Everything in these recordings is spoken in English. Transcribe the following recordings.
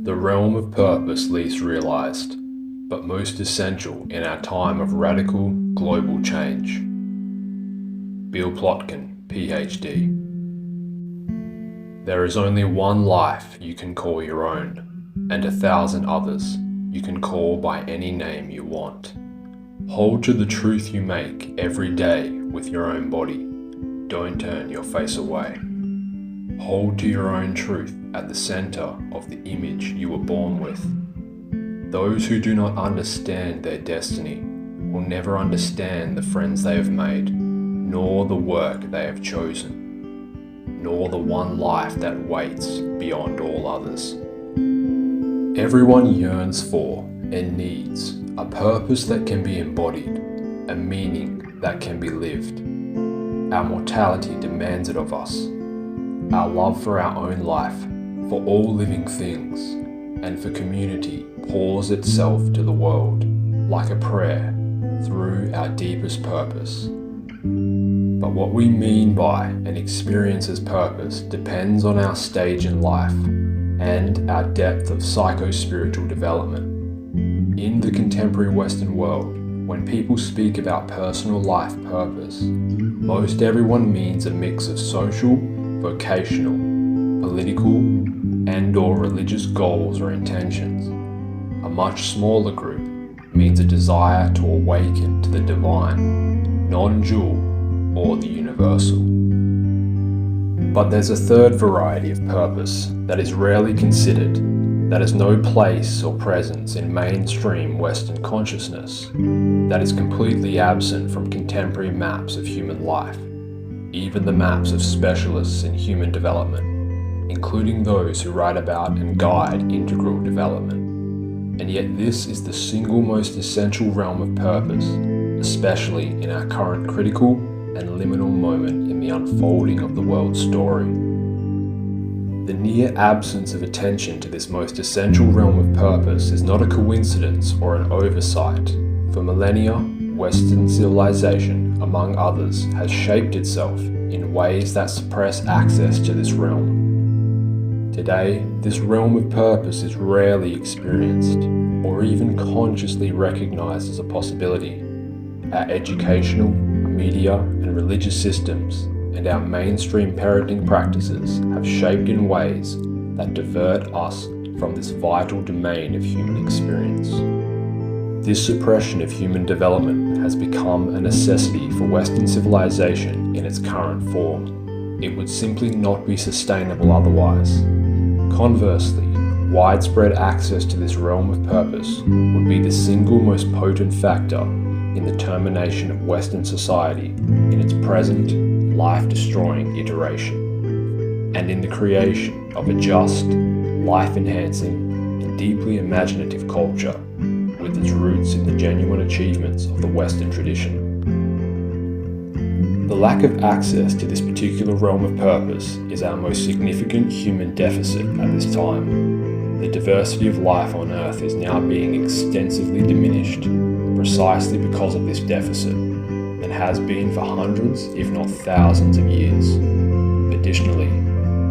The realm of purpose least realized, but most essential in our time of radical global change. Bill Plotkin, PhD. There is only one life you can call your own, and 1,000 others you can call by any name you want. Hold to the truth you make every day with your own body. Don't turn your face away. Hold to your own truth at the center of the image you were born with. Those who do not understand their destiny will never understand the friends they have made, nor the work they have chosen, nor the one life that waits beyond all others. Everyone yearns for and needs a purpose that can be embodied, a meaning that can be lived. Our mortality demands it of us. Our love for our own life, for all living things, and for community pours itself to the world like a prayer through our deepest purpose. But what we mean by and experience as purpose depends on our stage in life and our depth of psycho-spiritual development. In the contemporary Western world, when people speak about personal life purpose, most everyone means a mix of social, vocational, political, and/or religious goals or intentions. A much smaller group means a desire to awaken to the divine, non-dual, or the universal. But there's a third variety of purpose that is rarely considered, that has no place or presence in mainstream Western consciousness, that is completely absent from contemporary maps of human life, even the maps of specialists in human development, including those who write about and guide integral development. And yet this is the single most essential realm of purpose, especially in our current critical and liminal moment in the unfolding of the world's story. The near absence of attention to this most essential realm of purpose is not a coincidence or an oversight. For millennia, Western civilization, among others, has shaped itself in ways that suppress access to this realm. Today, this realm of purpose is rarely experienced or even consciously recognized as a possibility. Our educational, media, and religious systems and our mainstream parenting practices have shaped in ways that divert us from this vital domain of human experience. This suppression of human development has become a necessity for Western civilization in its current form. It would simply not be sustainable otherwise. Conversely, widespread access to this realm of purpose would be the single most potent factor in the termination of Western society in its present, life-destroying iteration, and in the creation of a just, life-enhancing, and deeply imaginative culture with its roots in the genuine achievements of the Western tradition. The lack of access to this particular realm of purpose is our most significant human deficit at this time. The diversity of life on Earth is now being extensively diminished precisely because of this deficit, and has been for hundreds, if not thousands of years. Additionally,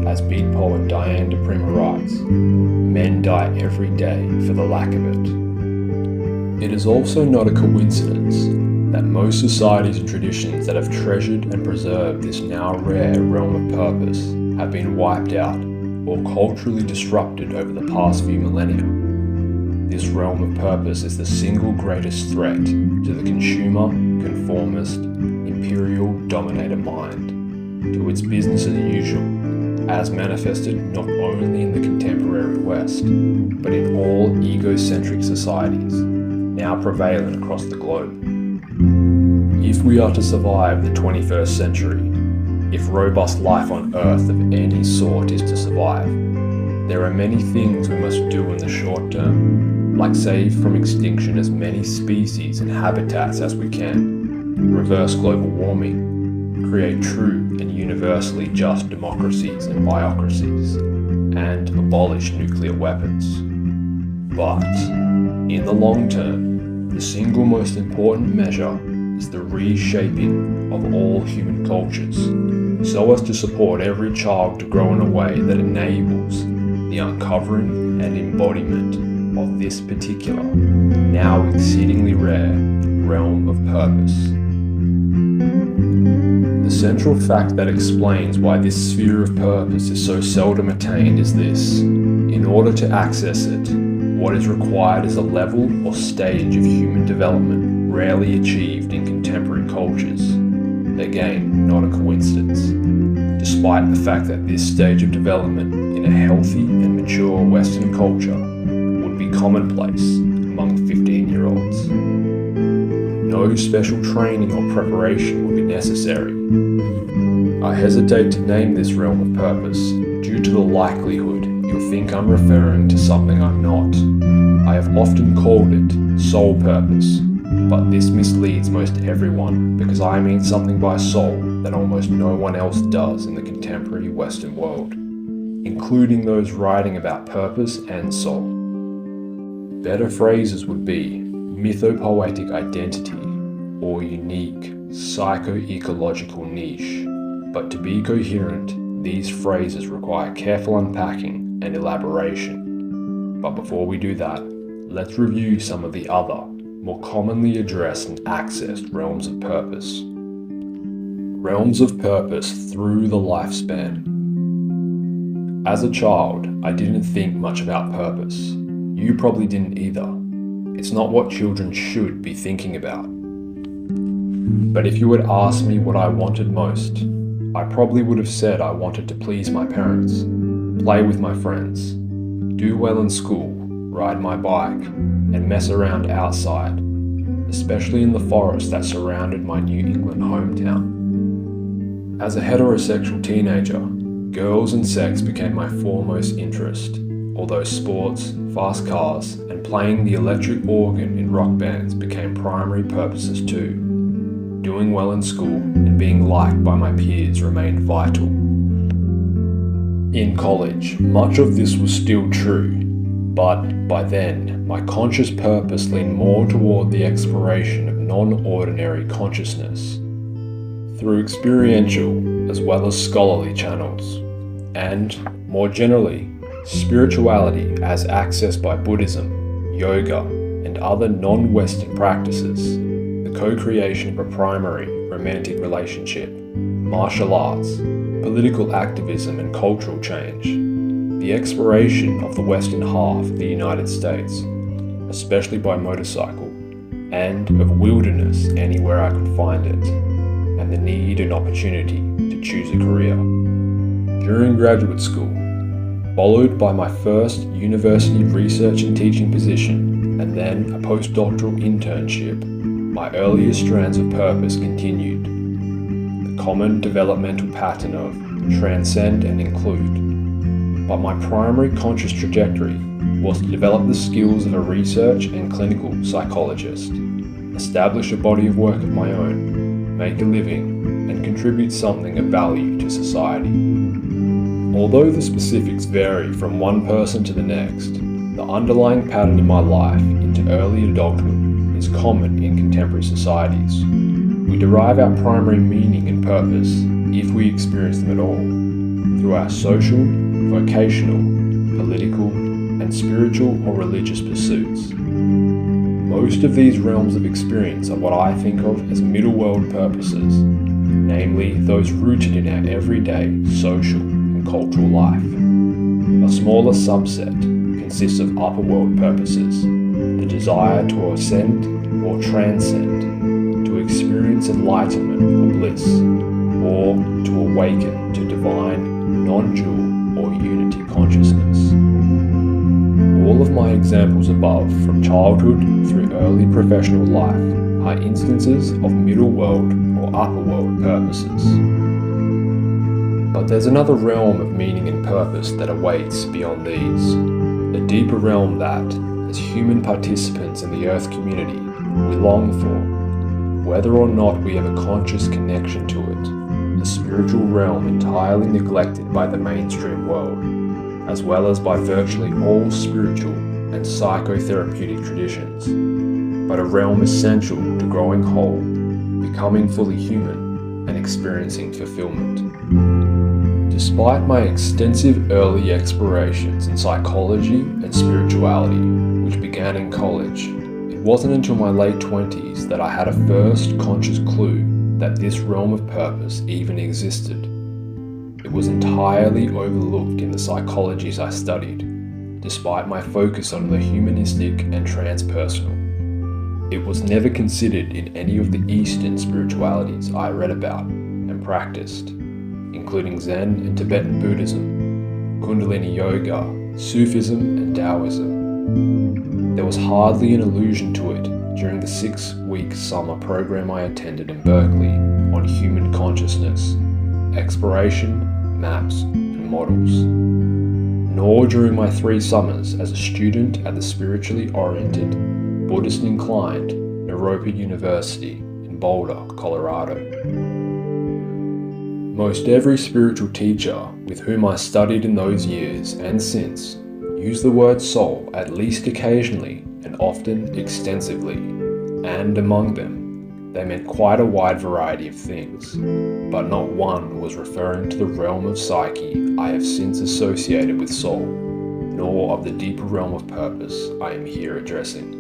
as beat poet Dustin DiPerna writes, men die every day for the lack of it. It is also not a coincidence that most societies and traditions that have treasured and preserved this now rare realm of purpose have been wiped out or culturally disrupted over the past few millennia. This realm of purpose is the single greatest threat to the consumer, conformist, imperial dominator mind, to its business as usual, as manifested not only in the contemporary West, but in all egocentric societies now prevalent across the globe. If we are to survive the 21st century, if robust life on Earth of any sort is to survive, there are many things we must do in the short term, like save from extinction as many species and habitats as we can, reverse global warming, create true and universally just democracies and biocracies, and abolish nuclear weapons. But, in the long term, the single most important measure is the reshaping of all human cultures, so as to support every child to grow in a way that enables the the uncovering and embodiment of this particular, now exceedingly rare, realm of purpose. The central fact that explains why this sphere of purpose is so seldom attained is this: in order to access it, what is required is a level or stage of human development rarely achieved in contemporary cultures. Again, not a coincidence, despite the fact that this stage of development in a healthy and mature Western culture would be commonplace among 15-year-olds. No special training or preparation would be necessary. I hesitate to name this realm of purpose due to the likelihood you'll think I'm referring to something I'm not. I have often called it soul purpose, but this misleads most everyone because I mean something by soul that almost no one else does in the contemporary Western world, including those writing about purpose and soul. Better phrases would be mythopoetic identity or unique psycho-ecological niche, but to be coherent, these phrases require careful unpacking and elaboration. But before we do that, let's review some of the other, more commonly addressed and accessed realms of purpose. Realms of purpose through the lifespan. As a child, I didn't think much about purpose. You probably didn't either. It's not what children should be thinking about. But if you had asked me what I wanted most, I probably would have said I wanted to please my parents, play with my friends, do well in school, ride my bike, and mess around outside, especially in the forest that surrounded my New England hometown. As a heterosexual teenager, girls and sex became my foremost interest, although sports, fast cars, and playing the electric organ in rock bands became primary purposes too. Doing well in school and being liked by my peers remained vital. In college, much of this was still true, but by then, my conscious purpose leaned more toward the exploration of non-ordinary consciousness through experiential as well as scholarly channels, and, more generally, spirituality as accessed by Buddhism, yoga, and other non-Western practices, the co-creation of a primary romantic relationship, martial arts, political activism and cultural change, the exploration of the western half of the United States, especially by motorcycle, and of wilderness anywhere I could find it, and the need and opportunity to choose a career. During graduate school, followed by my first university research and teaching position, and then a postdoctoral internship, my earlier strands of purpose continued. The common developmental pattern of transcend and include. But my primary conscious trajectory was to develop the skills of a research and clinical psychologist, establish a body of work of my own, make a living, and contribute something of value to society. Although the specifics vary from one person to the next, the underlying pattern in my life into early adulthood is common in contemporary societies. We derive our primary meaning and purpose, if we experience them at all, through our social, vocational, political, and spiritual or religious pursuits. Most of these realms of experience are what I think of as middle world purposes, namely those rooted in our everyday social and cultural life. A smaller subset consists of upper world purposes, the desire to ascend or transcend, to experience enlightenment or bliss, or to awaken to divine, non-dual or unity consciousness. All of my examples above, from childhood through early professional life, are instances of middle world or upper world purposes. But there's another realm of meaning and purpose that awaits beyond these, a deeper realm that, as human participants in the Earth community, we long for, whether or not we have a conscious connection to it, a spiritual realm entirely neglected by the mainstream world, as well as by virtually all spiritual and psychotherapeutic traditions, but a realm essential to growing whole, becoming fully human, and experiencing fulfillment. Despite my extensive early explorations in psychology and spirituality, which began in college, it wasn't until my late 20s that I had a first conscious clue that this realm of purpose even existed. It was entirely overlooked in the psychologies I studied, despite my focus on the humanistic and transpersonal. It was never considered in any of the Eastern spiritualities I read about and practiced, including Zen and Tibetan Buddhism, Kundalini Yoga, Sufism and Taoism. There was hardly an allusion to it during the 6-week summer program I attended in Berkeley on human consciousness, exploration, maps and models. Nor during my 3 summers as a student at the spiritually oriented, Buddhist-inclined Naropa University in Boulder, Colorado. Most every spiritual teacher with whom I studied in those years and since use the word soul at least occasionally and often extensively, and among them, they meant quite a wide variety of things, but not one was referring to the realm of psyche I have since associated with soul, nor of the deeper realm of purpose I am here addressing.